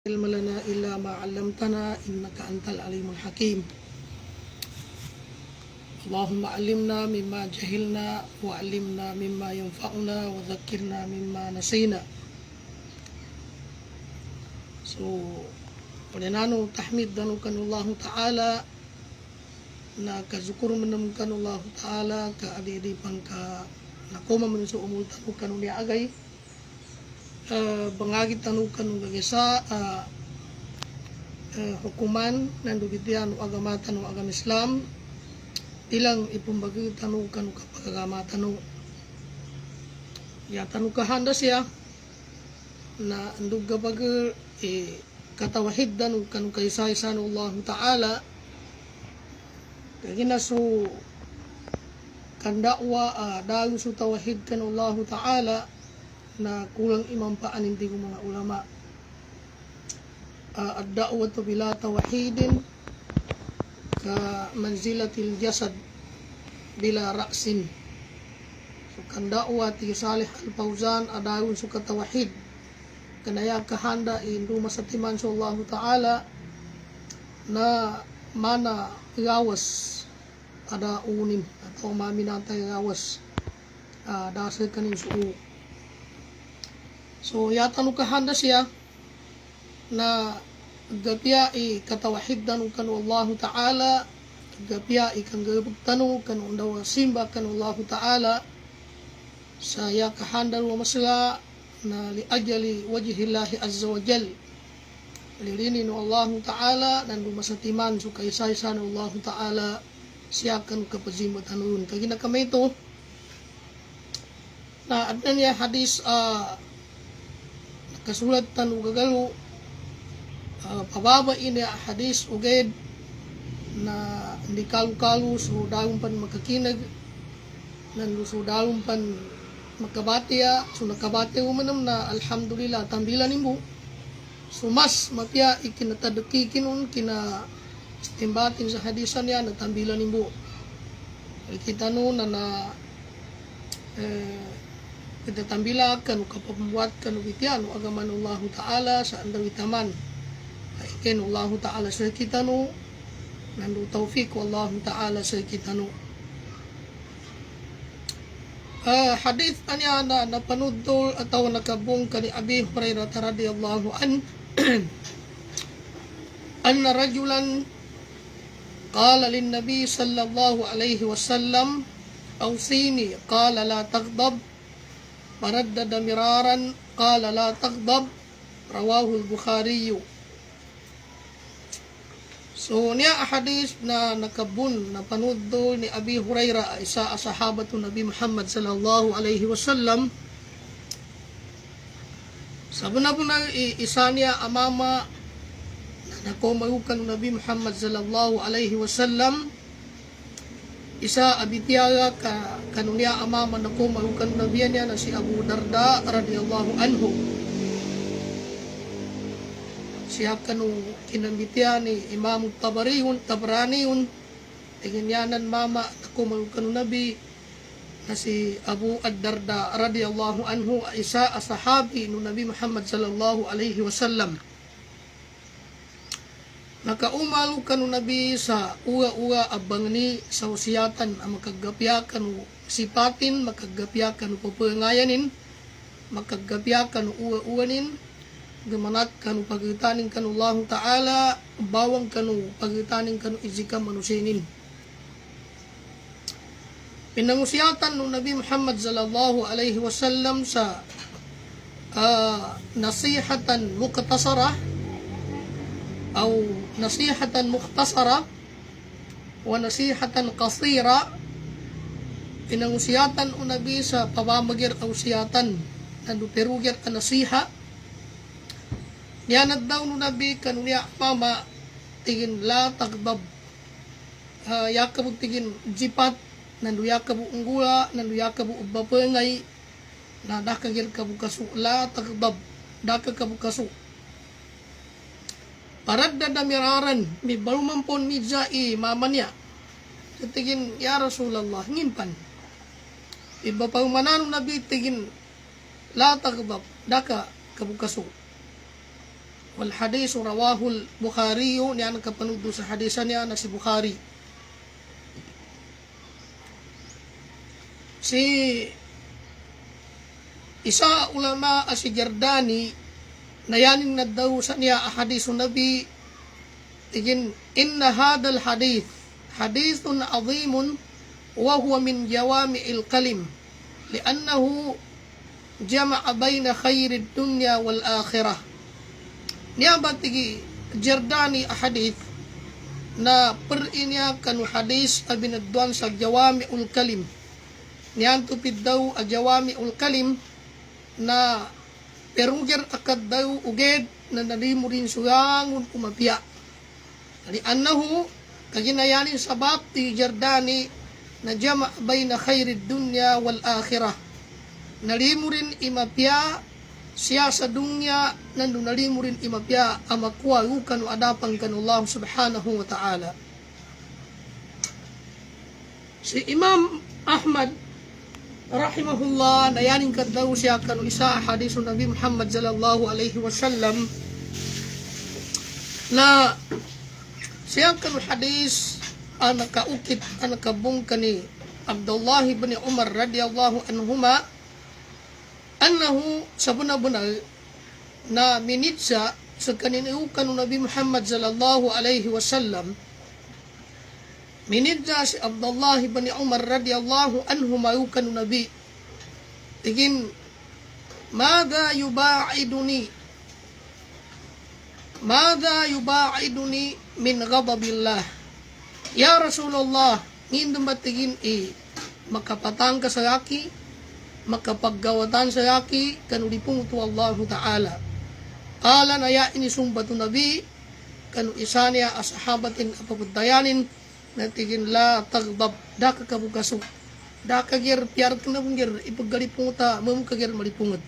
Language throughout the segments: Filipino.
علم لنا إلا ما علمتنا إنك أنت العليم الحكيم. اللهم علمنا مما جهلنا وعلمنا مما ينفعنا وذكرنا مما نسينا. So, panenano tahmid danukan Allah Ta'ala na kazukur menemukan Allah Ta'ala ka adi-adipan ka nakoma menuso umul tanukan unia agay bangagi tanukan ugagesa hukuman nan dubitian agamatan o agam Islam ilang ipumbagi tanukan kapag agamatan o ya tanukahan da siya na andug kapag katawahid danukan kaisa-isa ng Allah Ta'ala kagina so kandakwa dayo so tawahid kan Allah Ta'ala na kulang imam paan hindi ko mga ulama ad-da'watu bila tawahidin ka manzilatil jasad bila ra'sin. So kandakwa ti Salih Al-Fawzan adayon so katawahid kanaya kahanda indu masatiman so Allah Ta'ala na mana gawas ada unin atau maminata gawas dasar kanin su'u. So yata nukahanda siya na gapya katawahid danu kanu Allah Ta'ala gapya kang gabagtanu kanu undaw simba kanu Allah Ta'ala saya kahanda wa masla na li ajali wajhillahi azza wa jal lirini no Allah Ta'ala dan masatiman so kaisa-isa no Allah Ta'ala siya kan kapazimatan nun kagina kami ito na adnan ya hadis kasulat tanu gagalu pababa ini hadis uged na hindi kalu-kalu so dalong pan makakinag nandu so dalong pan makabatiya so nakabati umanam na alhamdulillah tambilan imbo so mas mapya ikinatadakikin un kina istimbatin sa hadisan yan na tambilan imbo kita nun na kita tambilakan kapambuatkan ubitian agaman Allah Ta'ala sa andawitaman aiken Allah Ta'ala sa kita no nandu taufiq Allah Ta'ala sa kita no hadith anya na napanudol atau nakabung kani Abi Hurairah radhiyallahu an anna rajulan qala lin nabi sallallahu alaihi wasallam awsini qala la taghdab faraddada miraran qala la taghdab rawahu al-Bukhari. So niya hadis na nakabun na panudol ni Abi Hurairah isa sahabatu Nabi Muhammad sallallahu alaihi wasallam sabuna po na isa niya amama na nakomayukan Nabi Muhammad sallallahu alaihi wasallam isa abitiyaga kanunya amama na kumahukan nabiyan niya na si Abu Darda radhiyallahu anhu siya kanu kinambitiyan ni Imam Tabaraniun tingin mama na kumahukan nabi na si Abu Darda radhiyallahu anhu isa asahabi no Nabi Muhammad sallallahu alaihi wasallam nakaumalu kanu nabi sa uwa-uwa abang ni sa usiyatan ang makagapya kanu sipatin makagapya kanu papangayanin makagapya kanu uwa-uwanin gamanat kanu pagitanin kanu Allah Ta'ala bawang kanu pagitanin kanu izika manusinin pinangusiyatan no Nabi Muhammad sallallahu alaihi wasallam sa nasihatan muqtasarah أو نصيحة مختصرة ونصيحة قصيرة pinangusiyatan o nabi sa pamamagir o siyatan nandu perugir ka nasiha niyanad daw no nabi kanunya mama tigin la tagdab yakabog tigin jipat nandu yakabog unggula nandu yakabog ubapangay na dakagir kabog kasu la tagdab dakagabog kasu paraddada miraran mi balumampon mi jai mamanya tigin ya Rasulullah ngimpan iba pa umanano nabi tigin la tagdab daka kabukaso wal hadis rawahul Bukhari, niya nagkapanood sa hadisan niya na si Bukhari. Si isa ulama si Jardani nayanin na daw sa niya hadisun Nabi tigin inna hadal hadith hadithun azimun wa huwa min jawami'il kalim li'annahu jama'a bayna khairid dunya wal akhirah. Niya ba tigi Jardani hadith na perinya kanu hadis abinadwan sa jawami'ul kalim. Niyan tupid daw a jawami'ul kalim na perungger akad daw uged na nalimurin suyangun kumapya. Kali annahu kaginayanin sabab ti Jardani na jama' bayna khairid dunya wal akhirah. Nalimurin imapya siya sa dunya nandu nalimurin imapya amakwa kanu adapan kanu Allah subhanahu wa ta'ala. Si Imam Ahmad rahimahullah nayanin kad daw siya kanu isa hadisun Nabi Muhammad sallallahu alaihi wasallam na siya kanu hadis nakaukit nakabung kani Abdullah ibn Umar radhiyallahu anhuma annahu sabuna-buna na minitsa sa kaninu kanu Nabi Muhammad sallallahu alaihi wasallam. Minidja si Abdullah ibn Umar radhiyallahu anhu mayukan Nabi. Tigin, Mada yuba'iduni min ghadabillah. Ya Rasulullah, ngindong ba tigin makapatang ka sa yaki, makapaggawatan sa yaki, kanulipong ito Allah Ta'ala. Kala na ya inisumbat Nabi, kanu isa niya asahabatin apapadayanin, natigin la tagbab daka kabukaso daka ger piar kana bungger ipaggalipung ta mamukagir malipungod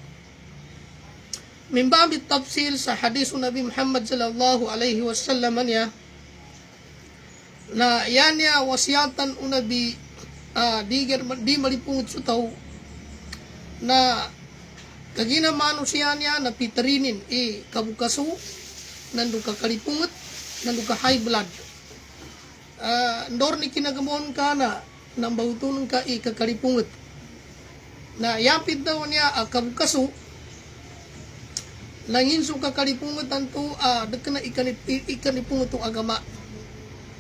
mimbabit tafsil sa hadis Nabi Muhammad sallallahu alaihi wasallam niya na yan niya wasiatan Nabi di malipungod sa tao na kaginamano siya niya na pitarinin kabukaso nandu ka kalipungod nandu ka high blood ndor ni kinagamon ka na nang bautunong ka kakalipungot na yapid daw niya kabukaso nanginso kakalipungot anto dekna ikalipungot to agama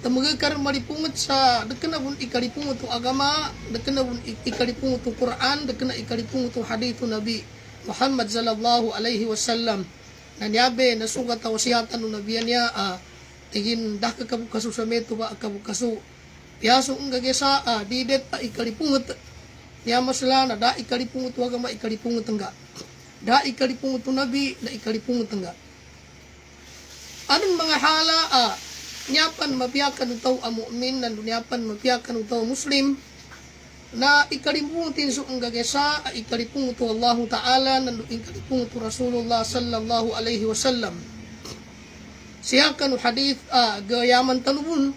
tamaga kar malipungot sa dekna bun ikalipungot to agama dekna bun ikalipungot to Quran dekna ikalipungot to hadithu Nabi Muhammad sallallahu alaihi wasallam nanyabe nasugat tawsiyatan no nabiyan niya tigin daka kabukaso sa meto ba kabukaso piaso ang gagesa didet ikalipungot niya masala na da ikalipungot waga ma ikalipungot nga da ikalipungot Nabi na ikalipungot nga anong mga hala nyapan mapiyakan utaw mu'min nandu nyapan mapiyakan utaw muslim na ikalipungotin so ang gagesa ikalipungot Allah Ta'ala nandu ikalipungot Rasulullah sallallahu alaihi wasallam. Siya kanu hadith gayaman tanubun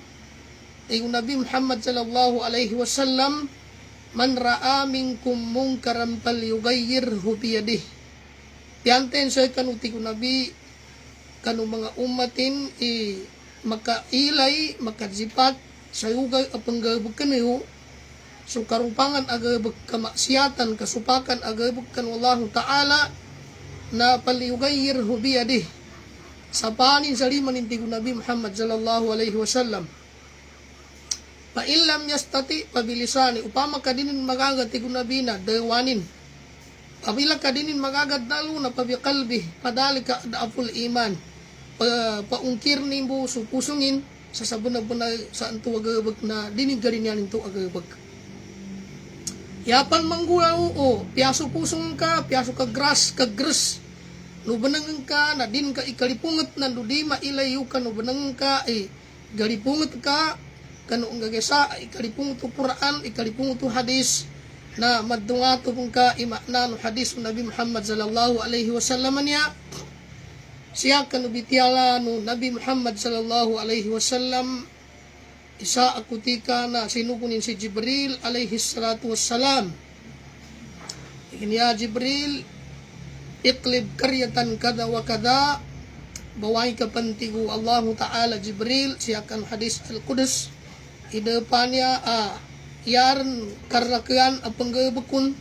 yung Nabi Muhammad sallallahu alaihi wasallam man ra'a minkum munkaran falyughayyirhu biyadihi. Pianten sa kanu tiku Nabi kanu mga umatin makailay makazipat sa ugay apanggabag kanayo so karupangan agabag kamaksiatan kasupakan agabag kan Allah Ta'ala na falyughayyirhu biyadihi. Sa panin sa lima nintigo Nabi Muhammad sallallahu alaihi wasallam pa illam yastati pabilisani upama kadinin magagat tigo Nabi na dawanin apila kadinin magagat dalu na pabikalbi padalika daapul iman paungkir nimbo supusungin sa sabuna-buna sa anto agabag na dinig garin yan ito agabag yapan manggulaw piaso pusong ka piaso kagras nubanangan ka na din ka ikalipungot na di mailayo ka nubanangan ka galipungot ka kanu ang gagesa ikalipungot to Quran ikalipungot to hadis na madungato kung ka imakna no hadis ng Nabi Muhammad sallallahu alaihi wasallam niya siya kanu bitiala no Nabi Muhammad sallallahu alaihi wasallam isa akutika na sinukunin si Jibril alaihi salatu wassalam ikiniya Jibril iqlib karyatan kada wa kada bawahi kapantigu Allah Ta'ala Jibril siakan hadis Al-Qudus idepannya yaran karakian apanggebekun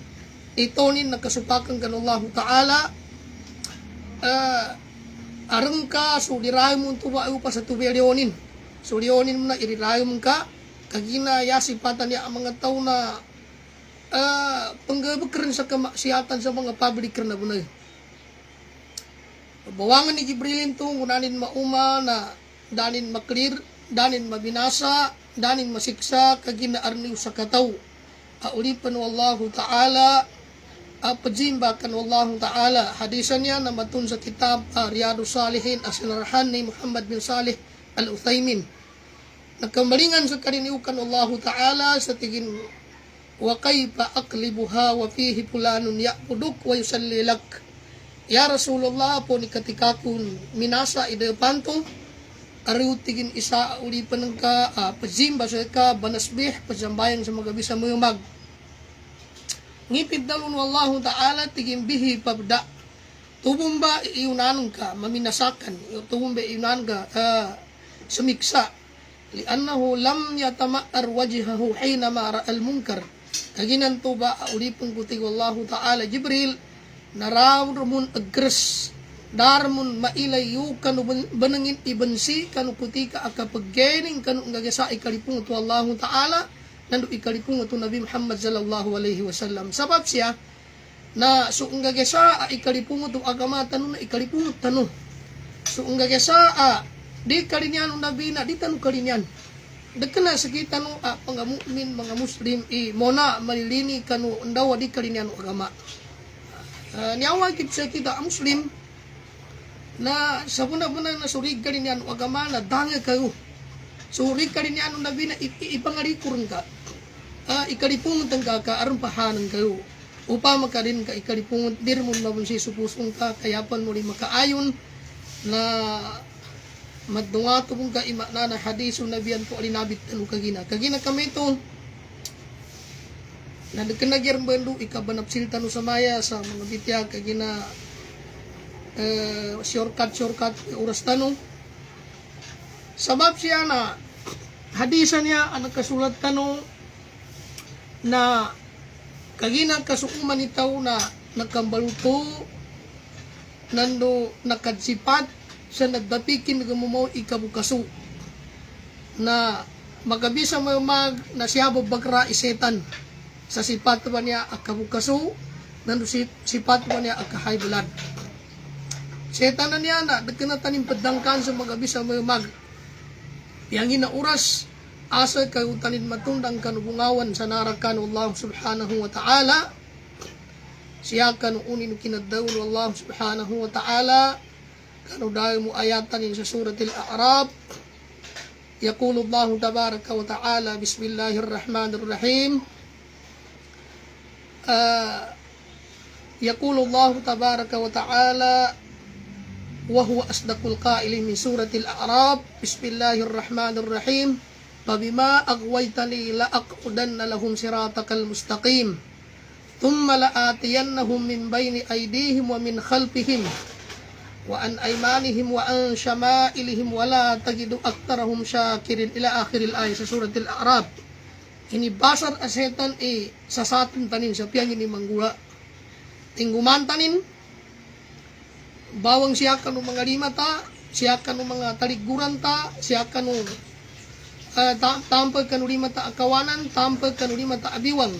itonin nakasupakan kan Allah Ta'ala arengka so dirayo mo tuwa upa sa tubelionin so dionin mo na irirayo mo ka kagina ya sipatan ya ang mga tao na panggebek rin sa kamaksiatan sa mga public na bunay. Bawangan ni Jibrilin to ngunanin mauma na danin maklir, danin mabinasa, danin masiksa kagina arniw sa kataw. Aulipan wallahu ta'ala pajimba kan wallahu ta'ala hadisan niya na matun sa kitab Riyadus Salihin asinarahan ni Muhammad bin Salih Al-Uthaymin. Nagkambalingan sa kariniukan Allah Ta'ala sa tigin wa kayfa aqlibuha wa fihi fulanun ya'buduk wa yusallilak. Ya Rasulullah po ni katikakun minasa idepanto ariw tigin isa ulipan ng ka pajimba sa ka banasbih pajambayan sa magabisa mo yung mag ngipid dalun wallahu ta'ala tigin bihi pabda tubumba iunanan ka maminasakan tubumba iunanan ka sumiksa liannahu lam yatama'ar wajhahu hinama ra'al munkar kaginan tuba ulipang kutig wallahu ta'ala Jibril narawmun agres darmun mailayu kanu banangin ibansi kanu kutika akapaggening kanu ngagasa ikalipung tu Allah Ta'ala nandu ikalipung tu Nabi Muhammad sallallahu alaihi wasallam sabab siya na so ngagasa ikalipung tu agama tanu na ikalipung tanu so ngagasa di kalinyan Nabi na di tanu kalinyan dekena sakita nu mga mukmin mga muslim mona malilini kanu ndawa di kalinyan agama niyawa kita muslim na sa puna-puna na surig ka rin yan agama na danga kayo surig ka rin yan nabi na ipangarikuran ka ikalipungan ka arumpahanan kayo upama ka rin ka ikalipungan dir mo mabunsi supusong ka kayapan mo rin makaayon na madungato kong ka ima na hadiso nabiyan po alinabit tanu kagina kami ito na nagkanagyan bando ikabanapsil tanu sa maya sa mga bitya kagina shortcut oras tanong sabab siya na hadisan niya ang nagkasulat tanong na kagina kasukuman itaw na nagkambaluto nando nakadzipat sa nagdapikin nagamumaw ikabukaso na magabisa mo mag na siya babagra isetan sa sipat ba niya akabukaso nando sipat ba niya akahay blood setan na niya na nagkanatanim padangkan sa magabisa mo mag yang inauras asa kayo tanin matundang kanubungawan sa narakan Allah subhanahu wa ta'ala siya kanuunin kinadaw Allah subhanahu wa ta'ala kanudayo mo ayatan sa suratil A'raf yaqulu Allah tabaraka wa ta'ala bismillahirrahmanirrahim yaqulu Allah tabaraka wa ta'ala وهو أصدق القائل من سورة الأعراف بسم الله الرحمن الرحيم فبما أغويتني لأقعدن لهم صراطك المستقيم ثم لآتينهم من بين أيديهم ومن خلفهم وعن أيمانهم وعن شمائلهم ولا تجد أكثرهم شاكرين إلى آخر الآية سورة الأعراف ini basar asetan sa satin tanin sa piyang ini manggula tingguman tanin bawang siya kanu mga limata, siya kanu mga taliguran ta, siya kanu tampag kanu limata akawanan, tampag kanu limata abiwang.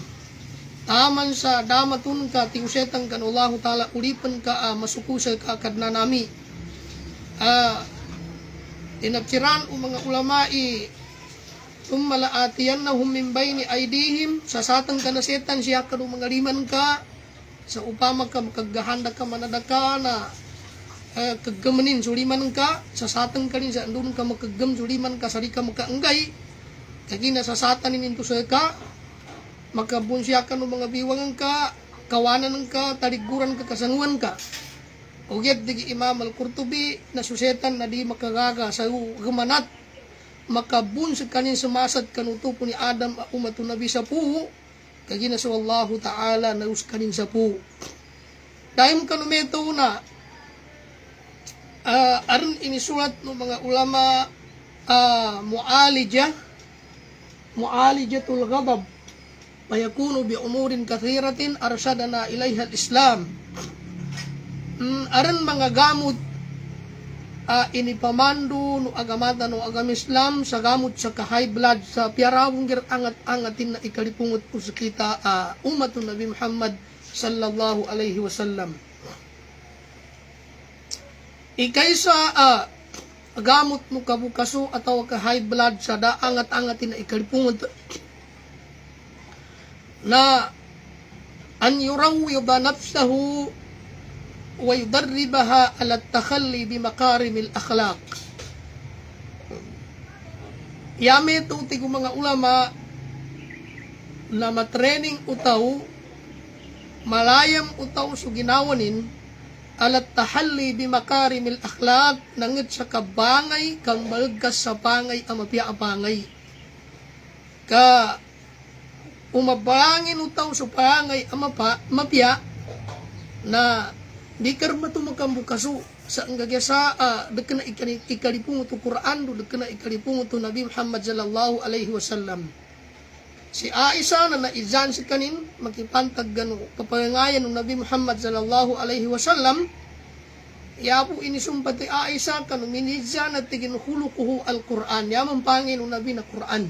Taman sa damatun ka tiusetang kanu Allah Ta'ala ulipan ka masukusay ka kadna nami. Tinapsiran o mga ulamai tummalaatiyannahum min bayni aydihim sa satang kanasetan siya kanu mga liman ka sa upama ka makagahanda ka manadaka na kagamanin suliman ka sa satang ka rin sa andun ka makagam suliman ka sari ka makaanggay kagina sa satan ninto sa ka makabunsya ka no mga biwangan ka kawanan ka taliguran ka kasanguan ka ugyat digi Imam Al-Qurtubi na susetan na di makagaga sa gamanat makabunsya kanin sumasad kanutupo ni Adam umatu nabi sa puho kagina sa Allah Ta'ala na us kanin sa puho dahil kanumeto na aron inisulat ng mga ulama mu'alijatul ghadab fayakunu bi umurin kathiratin arsyadana ilaiha al-islam. Aron mga gamot inipamandu no agamata no agam Islam sa gamot sa high blood sa piarawong gir angat-angatin na ikalipungot po sa kita umat ng Nabi Muhammad sallallahu alaihi wasallam. Ikaysa gamot mo kabukaso ataw ka high blood sa daangat-angatin na ikalipungot na an yurawwida nafsahu wa yudarribaha ala takhalli bi makarimil akhlaq. Yame ito tigo mga ulama na matraining utaw malayam utaw so ginawanin alat tahalli bi makarimil akhlaq nangit sa kabangay kang balgas sa pangay ang mapia apangay ka umabangin utaw sa pangay ang mapia na di karma tumakambukaso sa anggagasa dekna ikalipung tu Quran dekna ikalipung tu Nabi Muhammad sallallahu alaihi wasallam. Si Aisha na naizan si kanin makipantag gano kaparangayan ng Nabi Muhammad sallallahu alaihi wasallam yapo inisumpati Aisha kanu minizan at tiginuhulukuhu al-Quran yaman pangin ng Nabi na Quran.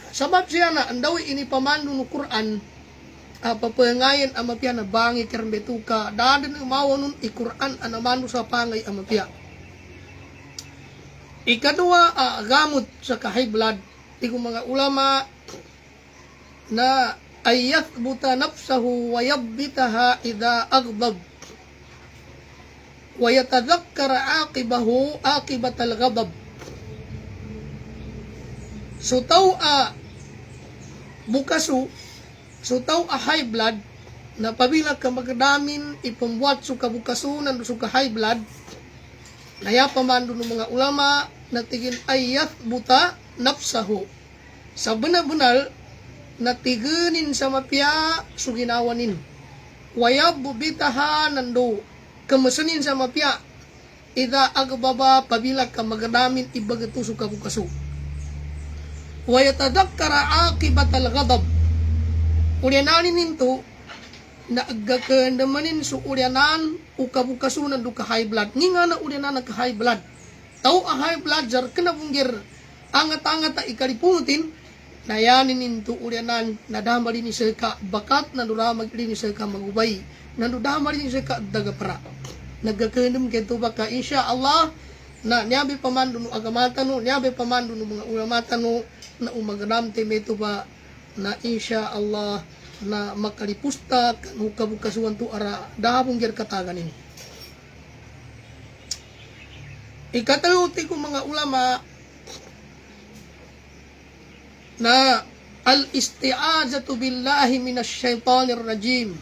Sabab siya na andawi inipamando ng Quran papangayan amapya na bangi kerbetuka dadan umawa nun i-Quran anamano sa pangay amapya. Ikadua gamot sa high blood tigo mga ulama na ayathbuta nafsahu wa yabbitaha idha aghdab wa yatadhakkara aqibahu aqibatal ghadab. So taw bukaso so taw high blood na pabilag ka magdamin ipambuat so kabukasunan so ka high blood naya pamando ng mga ulama na tigin ayat buta nafsahu sa benar-benar na tiginin sa mapya so ginawanin wayab bubitaha nando kamasanin sa mapya ida agbaba pabilag ka magdamin ibagato so kabukaso wayatadakkara aqibatal ghadab. Ulyanan ninto na agakandamanin so ulyanan o kabukasunan do ka high blood. Nga na ulyanan ka high blood. Tao high blood jar kena bunggir angat-angat ikalipungutin na yanin ninto ulyanan na damali ni sa ka bakat na duramag ni sa ka magubay na damali ni sa ka dagapra. Nagakandam kento baka insya Allah na niyabi pamando no agamata no niyabi pamando no mga ulamata no na umaganamte meto ba na insya Allah na makalipusta kanu kabukasuan tu ara dahabong gyud katagan ini. Ikataluti ko mga ulama na al-isti'azatu billahi minasyaitonir rajim.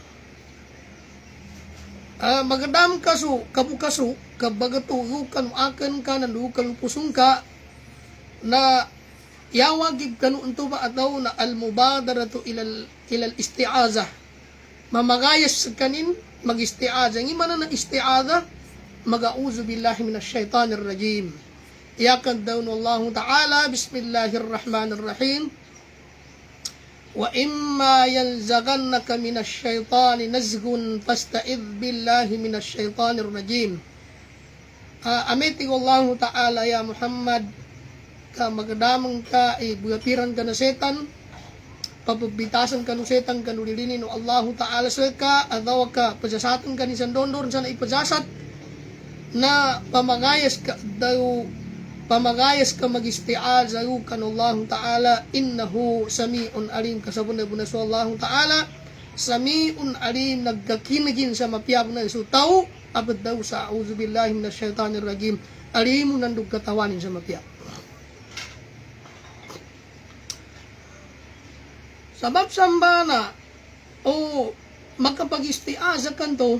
Magadam kaso kabukaso kabagatu kanu akan ka nandu kanu pusung ka na yawagib kanu unto ba ataw na al-mubadaratu ilal isti'azah mamagayas kanin mag-isti'azah ngimana na isti'azah magauzu billahi minasyaitanir rajim yakan daw Allah ta'ala bismillahirrahmanirrahim wa imma yanzaghannaka minasyaitani nazghun fasta'idh billahi minasyaitanir rajim. Amiti Allah ta'ala ya Muhammad ka magdamang ka buyapiran ka na setan pabibitasan ka no setan ka no dilinin no Allah Ta'ala sa ka adaw ka pajasatan ka ni sandondor sana ipajasat na pamagayas ka mag-isti'aza ka no Allah Ta'ala innahu sami'un alim kasabuna-buna so Allah Ta'ala sami'un alim nagkakinagin sa mapiyab na iso tao abad daw sa auzubillahi minasyaitanir rajim alimun nandug katawanin sa mapiyab. Sabab sambana o magkapag-istiaza kanto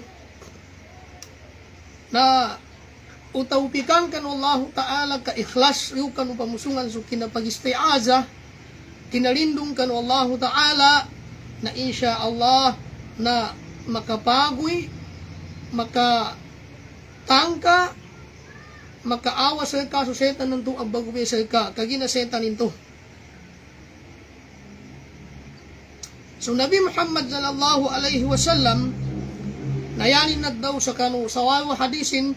na utawpikan kan Allah Ta'ala ka ikhlas yu kan pamusungan so kinapag-istiaza kinalindong kan Allah Ta'ala na insya Allah na makapagoy makatangka makaawa sa ka so setan nanto ang bagubi sa ka kagina setan into. So Nabi Muhammad sallallahu alaihi wasallam nayanin na daw sa kanu sawawa hadisin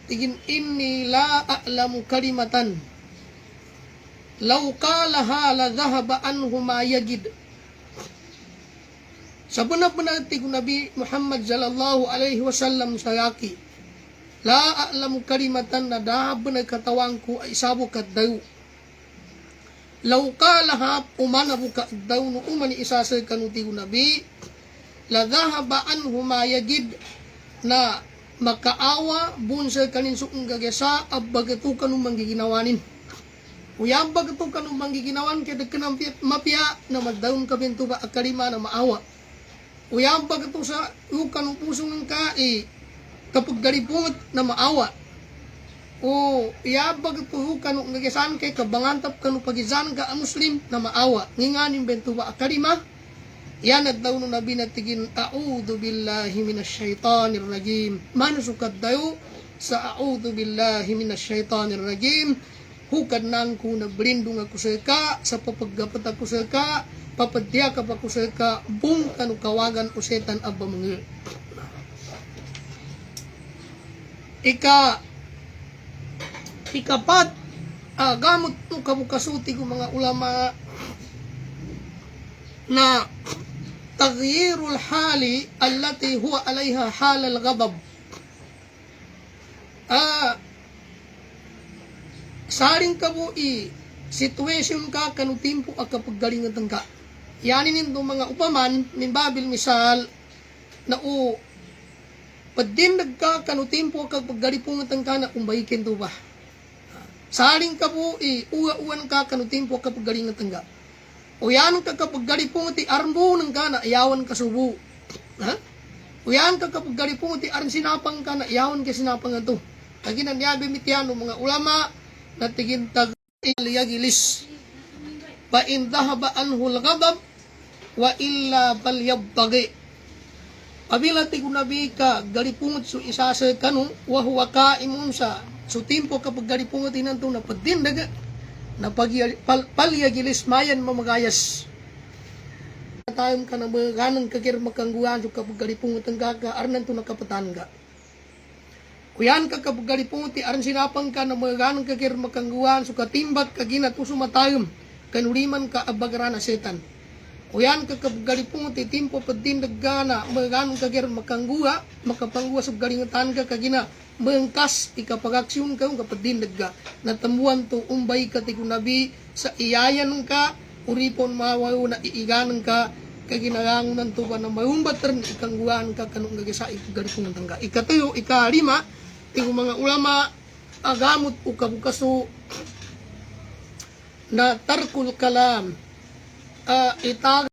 tigin inni la a'lamu kalimatan law qalaha la dhahaba anhu ma yajid. Sa benar-benar tigu Nabi Muhammad sallallahu alaihi wasallam sayaki la a'lamu kalimatan na dahaban ay katawangku ay sabo kat daw law qalaha umana buka daw no umani isasay kanu tigu Nabi la dhahaba anhu ma yajid na makaawa bunsa kanin suong gagasa abbagatu kanong manggiginawanin. Uyang bagatu kanong manggiginawan kaya dagkanang mapya na magdaon ka binto ba akarima na maawa. Uyang bagatu sa kanong pusong ng kapag garipungot na maawa. O uyang bagatu kanong gagasan kay kabangantap kanong pagizan ka ang muslim na maawa. Nginganin binto ba akarima. Yan at daw nung Nabi natigin, a'udhu billahi minasyaitanir rajim. Manasukat daw sa a'udhu billahi minasyaitanir rajim. Hukad nang ko na blindong ako sa ka, sa papagapat ako sa ka, papadya ka pa ako sa ka, bung kanu kawagan o setan abba mga. Ikapat, gamot no kabukasuti ko mga ulama na taghyirul hali allati huwa alaiha halal ghadab. Saring ka po situation ka kanong timpo ang kapaggalingan ka. Yanin nito mga upaman min babil misal na padindag ka kanong timpo ang kapaggalingan ka na kumbahikin to ba. Saring ka po uwa-uwan ka kanong timpo ang kapaggalingan ka. O yan ka kapag galipong ti armo ng ka na ayawan ka subo. Ha? O yan ka kapag galipong ti arm sinapang ka na ayawan ka sinapang ito. Kaginan niya bimitiano mga ulama na tigintag iliyagilis. Pa in dhahaba anhu al-ghadab wa illa bal yabtagi. Pabila ti kunabi ka galipong su isasa kanu wa huwa kaimun sa so timpo kapag galipong ti nanto na padindaga na palyagilis mayan mamagayas. Tayong ka na maganan kakir makangguan so kapag galipong tangga ka arnan to nakapatan ka. Kuyan ka kapag galipong ti aran sinapang ka na maganan kakir makangguan so katimbat kagina to sumatayom kanuliman ka abagaran na setan. Kuyan ka kapag galipong ti timpo padindag ka na maganan kakir makangguwa makapangguwa sa galingatan ka kagina mengkas ikapagaksyon ka kapadindag ka natamuan to umbay ka ti kunabi sa iyayan ka uripon mawaw na iiganan ka kaginalangan to ba na mayumbat rin ikangguan ka kanong gagasa ikagalipong tangga. Ikatuyo, ikalima ti mga ulama agamot o kabukaso na tarkul kalam itag